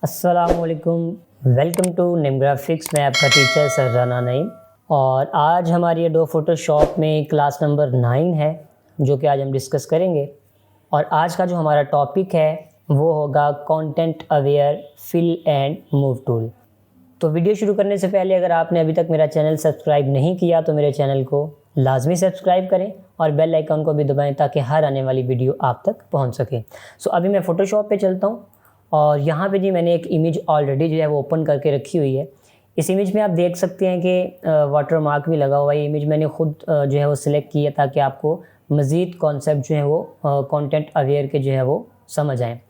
अस्सलामुअलैकुम, welcome to निम graphics. मैं आपका टीचर सरजाना नईम और आज हमारी एडोब फोटोशॉप में क्लास नंबर 9 है जो कि आज हम डिस्कस करेंगे। और आज का जो हमारा टॉपिक है वो होगा content aware fill and move tool. तो वीडियो शुरू करने से पहले अगर आपने अभी तक मेरा चैनल सब्सक्राइब नहीं किया तो मेरे चैनल को लाजमी सब्सक्राइब करें और बेल आइकन को भी दबाएं ताकि हर आने वाली वीडियो आप तक पहुंच सके। सो अभी मैं फ़ोटोशॉप पे चलता हूं और यहाँ पे जी मैंने एक इमेज ऑलरेडी जो है वो ओपन करके रखी हुई है। इस इमेज में आप देख सकते हैं कि वाटर मार्क भी लगा हुआ है। ये इमेज मैंने खुद जो है वो सिलेक्ट की है ताकि आपको मज़ीद कॉन्सेप्ट जो है वो कंटेंट अवेयर के जो है वो समझ आएँ।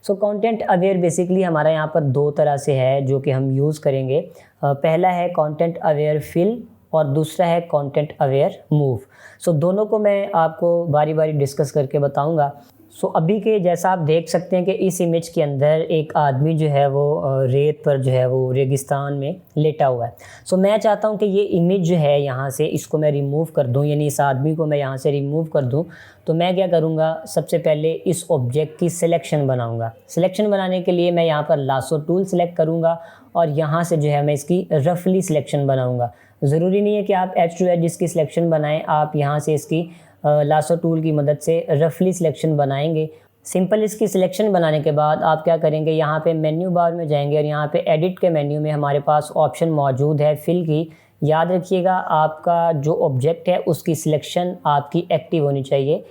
सो कंटेंट अवेयर बेसिकली हमारा यहाँ पर दो तरह से है जो कि हम यूज़ करेंगे। पहला है कंटेंट अवेयर फिल और दूसरा है कंटेंट अवेयर मूव। सो दोनों को मैं आपको बारी बारी डिस्कस करके बताऊँगा। सो अभी के जैसा आप देख सकते हैं कि इस इमेज के अंदर एक आदमी जो है वो रेत पर जो है वो रेगिस्तान में लेटा हुआ है। सो मैं चाहता हूँ कि ये इमेज जो है यहाँ से इसको मैं रिमूव कर दूँ, यानी इस आदमी को मैं यहाँ से रिमूव कर दूँ। तो मैं क्या करूँगा, सबसे पहले इस ऑब्जेक्ट की सिलेक्शन बनाऊँगा। सिलेक्शन बनाने के लिए मैं यहाँ पर लासो टूल सेलेक्ट करूँगा और यहाँ से जो है मैं इसकी रफली सिलेक्शन बनाऊँगा। ज़रूरी नहीं है कि आप एज टू एज इसकी सिलेक्शन बनाएँ, आप यहाँ से इसकी लासो टूल की मदद से रफली सिलेक्शन बनाएंगे। सिंपल इसकी सिलेक्शन बनाने के बाद आप क्या करेंगे, यहाँ पे मेन्यू बार में जाएंगे और यहाँ पे एडिट के मेन्यू में हमारे पास ऑप्शन मौजूद है फिल की। याद रखिएगा आपका जो ऑब्जेक्ट है उसकी सिलेक्शन आपकी एक्टिव होनी चाहिए,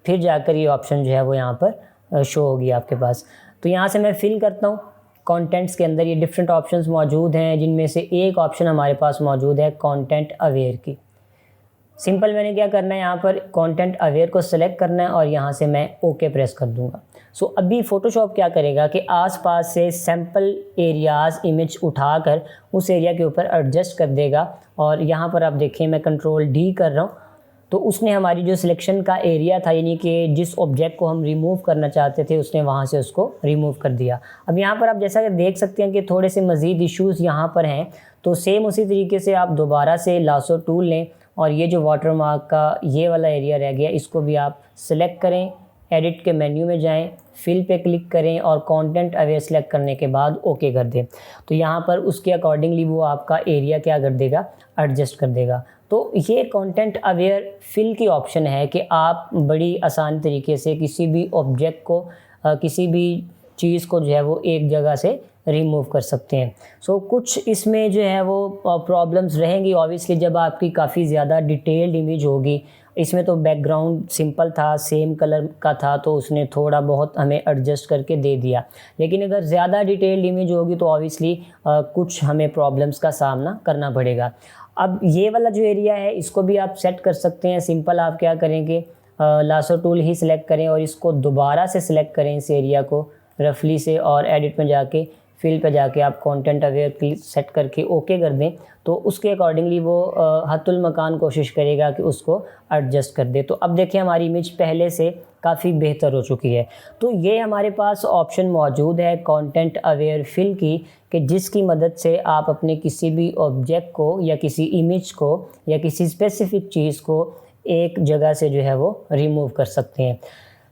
फिर जाकर ये ऑप्शन जो है वो यहाँ पर शो होगी आपके पास। तो यहाँ से मैं फिल करता हूँ। कंटेंट्स के अंदर ये डिफरेंट ऑप्शंस मौजूद हैं जिनमें से एक ऑप्शन हमारे पास मौजूद है कंटेंट अवेयर की। सिंपल मैंने क्या करना है, यहाँ पर कंटेंट अवेयर को सिलेक्ट करना है और यहाँ से मैं ओके प्रेस कर दूँगा। सो अभी फ़ोटोशॉप क्या करेगा कि आसपास से सैम्पल एरियाज़ इमेज उठाकर उस एरिया के ऊपर एडजस्ट कर देगा। और यहाँ पर आप देखें मैं कंट्रोल डी कर रहा हूँ तो उसने हमारी जो सिलेक्शन का एरिया था, यानी कि जिस ऑब्जेक्ट को हम रिमूव करना चाहते थे, उसने वहाँ से उसको रिमूव कर दिया। अब यहाँ पर आप जैसा कि देख सकते हैं कि थोड़े से मज़ीद इश्यूज़ यहाँ पर हैं। तो सेम उसी तरीके से आप दोबारा से लासो टूल लें और ये जो वाटर मार्क का ये वाला एरिया रह गया इसको भी आप सिलेक्ट करें, एडिट के मेन्यू में जाएं, फिल पे क्लिक करें और कंटेंट अवेयर सेलेक्ट करने के बाद ओके कर दें। तो यहाँ पर उसके अकॉर्डिंगली वो आपका एरिया क्या कर देगा, एडजस्ट कर देगा। तो ये कंटेंट अवेयर फिल की ऑप्शन है कि आप बड़ी आसान तरीके से किसी भी ऑब्जेक्ट को किसी भी चीज़ को जो है वो एक जगह से रिमूव कर सकते हैं। सो कुछ इसमें जो है वो प्रॉब्लम्स रहेंगी ऑब्वियसली जब आपकी काफ़ी ज़्यादा डिटेल्ड इमेज होगी। इसमें तो बैकग्राउंड सिंपल था, सेम कलर का था, तो उसने थोड़ा बहुत हमें एडजस्ट करके दे दिया। लेकिन अगर ज़्यादा डिटेल्ड इमेज होगी तो ऑब्वियसली कुछ हमें प्रॉब्लम्स का सामना करना पड़ेगा। अब ये वाला जो एरिया है इसको भी आप सेट कर सकते हैं। सिंपल आप क्या करेंगे, लासो टूल ही सिलेक्ट करें और इसको दोबारा से सिलेक्ट करें इस एरिया को रफली से, और एडिट में जाके फिल पे जाके आप कंटेंट अवेयर सेट करके ओके कर दें। तो उसके अकॉर्डिंगली वो हत्तुल मकान कोशिश करेगा कि उसको एडजस्ट कर दे। तो अब देखिए हमारी इमेज पहले से काफ़ी बेहतर हो चुकी है। तो ये हमारे पास ऑप्शन मौजूद है कंटेंट अवेयर फिल की, कि जिसकी मदद से आप अपने किसी भी ऑब्जेक्ट को या किसी इमेज को या किसी स्पेसिफिक चीज़ को एक जगह से जो है वो रिमूव कर सकते हैं।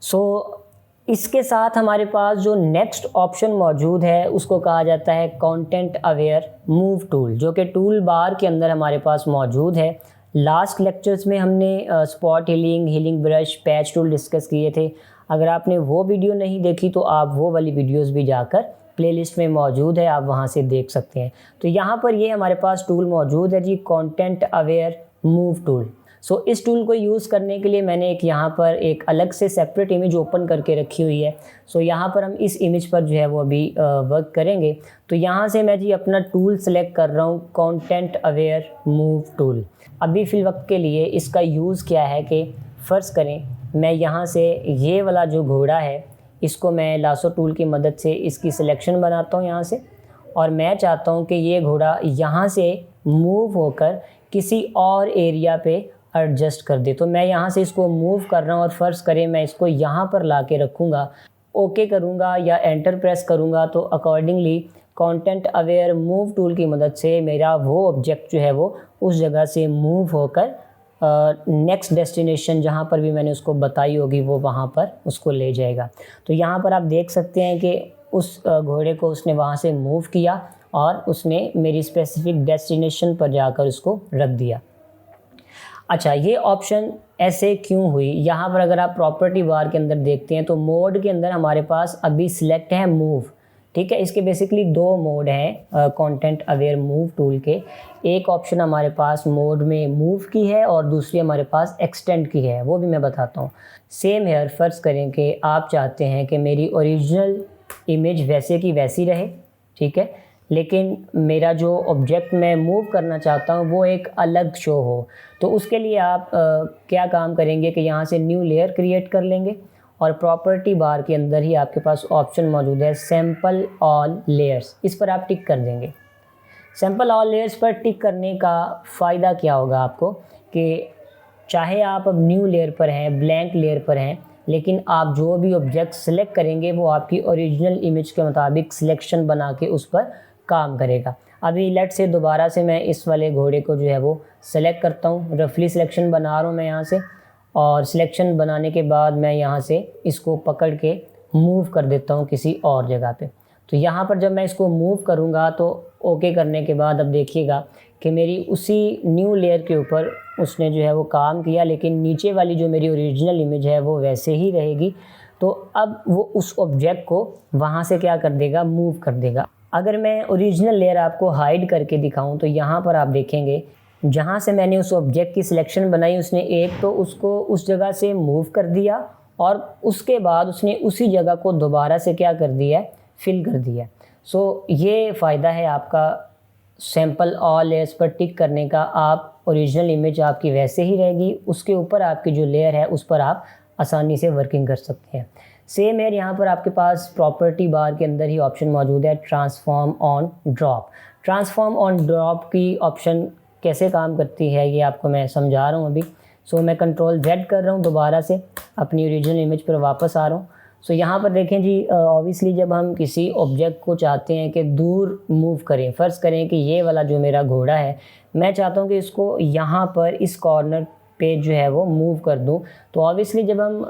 सो इसके साथ हमारे पास जो नेक्स्ट ऑप्शन मौजूद है उसको कहा जाता है कंटेंट अवेयर मूव टूल, जो कि टूल बार के अंदर हमारे पास मौजूद है। लास्ट लेक्चर्स में हमने spot healing, healing brush, patch tool discuss किए थे। अगर आपने वो वीडियो नहीं देखी तो आप वो वाली वीडियोस भी जाकर प्लेलिस्ट में मौजूद है, आप वहाँ से देख सकते हैं। तो यहाँ पर ये हमारे पास टूल मौजूद है जी, कंटेंट अवेयर मूव टूल। सो इस टूल को यूज़ करने के लिए मैंने यहाँ पर एक अलग से सेपरेट इमेज ओपन करके रखी हुई है। सो यहाँ पर हम इस इमेज पर जो है वो अभी वर्क करेंगे। तो यहाँ से मैं जी अपना टूल सेलेक्ट कर रहा हूँ, कंटेंट अवेयर मूव टूल। अभी फ़िल वक्त के लिए इसका यूज़ क्या है कि फ़र्ज़ करें मैं यहाँ से ये वाला जो घोड़ा है इसको मैं लासो टूल की मदद से इसकी सिलेक्शन बनाता हूँ यहाँ से, और मैं चाहता हूँ कि ये घोड़ा यहाँ से मूव होकर किसी और एरिया पे एडजस्ट कर दे। तो मैं यहाँ से इसको मूव कर रहा हूँ और फ़र्ज़ करें मैं इसको यहाँ पर ला के रखूँगा, ओके करूँगा या एंटर प्रेस करूँगा तो accordingly content aware move tool की मदद से मेरा वो ऑब्जेक्ट जो है वो उस जगह से मूव होकर नेक्स्ट डेस्टिनेशन जहाँ पर भी मैंने उसको बताई होगी वो वहाँ पर उसको ले जाएगा। तो यहाँ पर आप देख सकते हैं कि उस घोड़े को उसने वहाँ से मूव किया और उसने मेरी स्पेसिफिक डेस्टिनेशन पर जाकर उसको रख दिया। अच्छा, ये ऑप्शन ऐसे क्यों हुई? यहाँ पर अगर आप प्रॉपर्टी बार के अंदर देखते हैं तो मोड के अंदर हमारे पास अभी सिलेक्ट है मूव, ठीक है। इसके बेसिकली दो मोड हैं कंटेंट अवेयर मूव टूल के। एक ऑप्शन हमारे पास मोड में मूव की है और दूसरी हमारे पास एक्सटेंड की है, वो भी मैं बताता हूँ। सेम हेयर, फ़र्ज़ करें कि आप चाहते हैं कि मेरी ओरिजिनल इमेज वैसे की वैसी रहे, ठीक है, लेकिन मेरा जो ऑब्जेक्ट मैं मूव करना चाहता हूँ वो एक अलग शो हो। तो उसके लिए आप क्या काम करेंगे कि यहाँ से न्यू लेयर क्रिएट कर लेंगे और प्रॉपर्टी बार के अंदर ही आपके पास ऑप्शन मौजूद है सैम्पल ऑल लेयर्स, इस पर आप टिक कर देंगे। सैम्पल ऑल लेयर्स पर टिक करने का फ़ायदा क्या होगा आपको कि चाहे आप अब न्यू लेयर पर हैं, ब्लैंक लेयर पर हैं, लेकिन आप जो भी ऑब्जेक्ट सेलेक्ट करेंगे वो आपकी ओरिजिनल इमेज के मुताबिक सिलेक्शन बना के उस पर काम करेगा। अभी लेट से दोबारा से मैं इस वाले घोड़े को जो है वो सेलेक्ट करता हूँ, रफली सिलेक्शन बना रहा हूँ मैं यहाँ से, और सिलेक्शन बनाने के बाद मैं यहाँ से इसको पकड़ के मूव कर देता हूँ किसी और जगह पे। तो यहाँ पर जब मैं इसको मूव करूँगा तो ओके करने के बाद अब देखिएगा कि मेरी उसी न्यू लेयर के ऊपर उसने जो है वो काम किया, लेकिन नीचे वाली जो मेरी ओरिजिनल इमेज है वो वैसे ही रहेगी। तो अब वो उस ऑब्जेक्ट को वहाँ से क्या कर देगा, मूव कर देगा। अगर मैं ओरिजिनल लेयर आपको हाइड करके दिखाऊं तो यहाँ पर आप देखेंगे जहाँ से मैंने उस ऑब्जेक्ट की सिलेक्शन बनाई उसने एक तो उसको उस जगह से मूव कर दिया और उसके बाद उसने उसी जगह को दोबारा से क्या कर दिया है, फिल कर दिया। सो ये फ़ायदा है आपका सैम्पल ऑल लेयर्स पर टिक करने का। आप ओरिजिनल इमेज आपकी वैसे ही रहेगी, उसके ऊपर आपकी जो लेयर है उस पर आप आसानी से वर्किंग कर सकते हैं। सेम है, यहाँ पर आपके पास प्रॉपर्टी बार के अंदर ही ऑप्शन मौजूद है transform on drop. Transform on drop की ऑप्शन कैसे काम करती है ये आपको मैं समझा रहा हूँ अभी। सो मैं कंट्रोल Z कर रहा हूँ, दोबारा से अपनी ओरिजिनल इमेज पर वापस आ रहा हूँ। सो यहाँ पर देखें जी, ऑब्वियसली जब हम किसी ऑब्जेक्ट को चाहते हैं कि दूर मूव करें, फ़र्ज़ करें कि ये वाला जो मेरा घोड़ा है मैं चाहता हूँ कि इसको यहाँ पर इस कॉर्नर पे जो है वो मूव कर दूं, तो ऑब्वियसली जब हम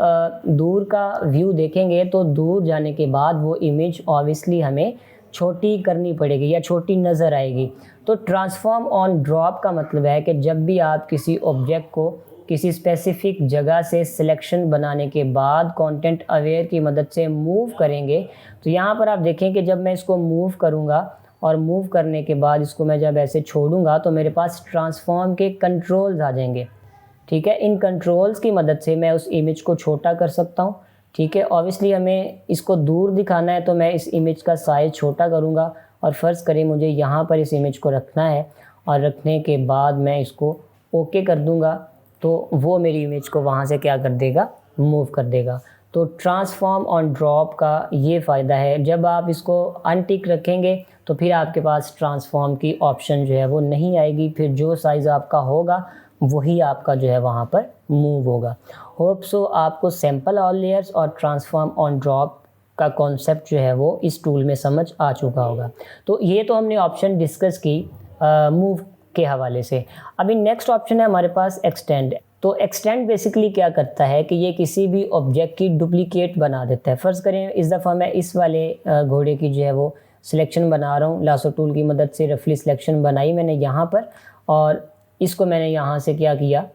दूर का व्यू देखेंगे तो दूर जाने के बाद वो इमेज ऑब्वियसली हमें छोटी करनी पड़ेगी या छोटी नज़र आएगी। तो ट्रांसफॉर्म ऑन ड्रॉप का मतलब है कि जब भी आप किसी ऑब्जेक्ट को किसी स्पेसिफिक जगह से सिलेक्शन बनाने के बाद कंटेंट अवेयर की मदद से मूव करेंगे, तो यहाँ पर आप देखें कि जब मैं इसको मूव करूँगा और मूव करने के बाद इसको मैं जब ऐसे छोड़ूंगा तो मेरे पास ट्रांसफॉर्म के कंट्रोल्स आ जाएंगे, ठीक है। इन कंट्रोल्स की मदद से मैं उस इमेज को छोटा कर सकता हूँ, ठीक है। ऑब्वियसली हमें इसको दूर दिखाना है तो मैं इस इमेज का साइज़ छोटा करूँगा और फ़र्ज़ करें मुझे यहाँ पर इस इमेज को रखना है और रखने के बाद मैं इसको ओके कर दूँगा तो वो मेरी इमेज को वहाँ से क्या कर देगा, मूव कर देगा। तो ट्रांसफॉर्म ऑन ड्रॉप का ये फ़ायदा है। जब आप इसको अनटिक रखेंगे तो फिर आपके पास ट्रांसफॉर्म की ऑप्शन जो है वो नहीं आएगी, फिर जो साइज़ आपका होगा वही आपका जो है वहाँ पर मूव होगा। होप सो आपको सैम्पल ऑल लेयर्स और ट्रांसफॉर्म ऑन ड्रॉप का कॉन्सेप्ट जो है वो इस टूल में समझ आ चुका होगा। तो ये तो हमने ऑप्शन डिस्कस की मूव के हवाले से। अभी नेक्स्ट ऑप्शन है हमारे पास एक्सटेंड। तो एक्सटेंड बेसिकली क्या करता है कि ये किसी भी ऑब्जेक्ट की डुप्लीकेट बना देता है। फ़र्ज़ करें इस दफ़ा मैं इस वाले घोड़े की जो है वो सिलेक्शन बना रहा हूँ, लासो टूल की मदद से रफली सिलेक्शन बनाई मैंने यहाँ पर और इसको मैंने यहाँ से क्या किया,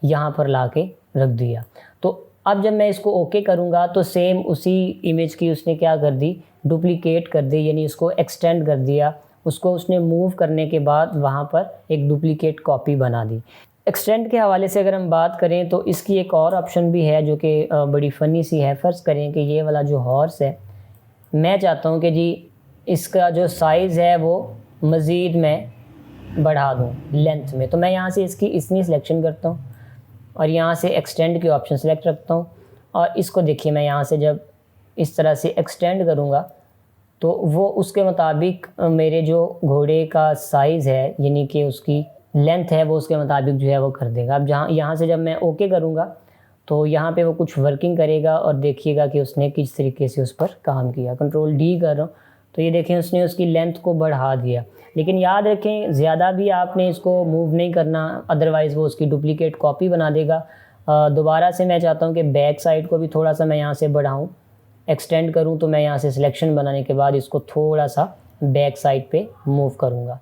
यहाँ पर ला के रख दिया। तो अब जब मैं इसको ओके करूँगा तो सेम उसी इमेज की उसने क्या कर दी, डुप्लीकेट कर दी, यानी उसको एक्सटेंड कर दिया। उसको उसने मूव करने के बाद वहाँ पर एक डुप्लीकेट कॉपी बना दी। एक्सटेंड के हवाले से अगर हम बात करें तो इसकी एक और ऑप्शन भी है जो कि बड़ी फ़नी सी है। फ़र्ज़ करें कि ये वाला जो हॉर्स है मैं चाहता हूँ कि जी इसका जो साइज़ है वो मज़ीद मैं बढ़ा दूँ लेंथ में, तो मैं यहाँ से इसकी इतनी सिलेक्शन करता हूँ और यहाँ से एक्सटेंड की ऑप्शन सेलेक्ट रखता हूँ और इसको देखिए मैं यहाँ से जब इस तरह से एक्सटेंड करूँगा तो वो उसके मुताबिक मेरे जो घोड़े का साइज़ है यानी कि उसकी लेंथ है वो उसके मुताबिक जो है वो कर देगा। अब यहाँ से जब मैं ओके करूँगा तो यहाँ पे वो कुछ वर्किंग करेगा और देखिएगा कि उसने किस तरीके से उस पर काम किया। कंट्रोल डी कर रहा हूँ तो ये देखें उसने उसकी लेंथ को बढ़ा दिया। लेकिन याद रखें ज़्यादा भी आपने इसको मूव नहीं करना, अदरवाइज़ वो उसकी डुप्लीकेट कॉपी बना देगा। दोबारा से मैं चाहता हूँ कि बैक साइड को भी थोड़ा सा मैं यहाँ से बढ़ाऊँ एक्सटेंड करूं तो मैं यहाँ से सिलेक्शन बनाने के बाद इसको थोड़ा सा बैक साइड पे मूव करूँगा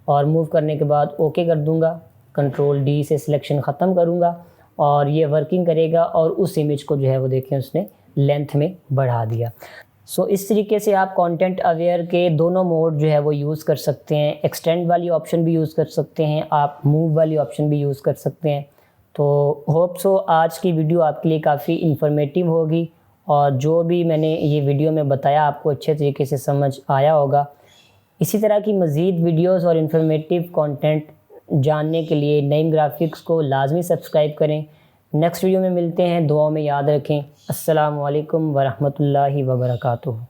और मूव करने के बाद ओके कर दूँगा। कंट्रोल डी से सिलेक्शन ख़त्म करूँगा और ये वर्किंग करेगा और उस इमेज को जो है वो देखें उसने लेंथ में बढ़ा दिया। सो इस तरीके से आप कंटेंट अवेयर के दोनों मोड जो है वो यूज़ कर सकते हैं। एक्सटेंड वाली ऑप्शन भी यूज़ कर सकते हैं, आप मूव वाली ऑप्शन भी यूज़ कर सकते हैं। तो होप सो आज की वीडियो आपके लिए काफ़ी इन्फॉर्मेटिव होगी और जो भी मैंने ये वीडियो में बताया आपको अच्छे तरीके से समझ आया होगा। इसी तरह की मज़ीद वीडियोस और इन्फॉर्मेटिव कंटेंट जानने के लिए नईम ग्राफिक्स को लाजमी सब्सक्राइब करें। नेक्स्ट वीडियो में मिलते हैं, दुआओं में याद रखें। अस्सलामु अलैकुम वरहमतुल्लाहि वबरकातुहू।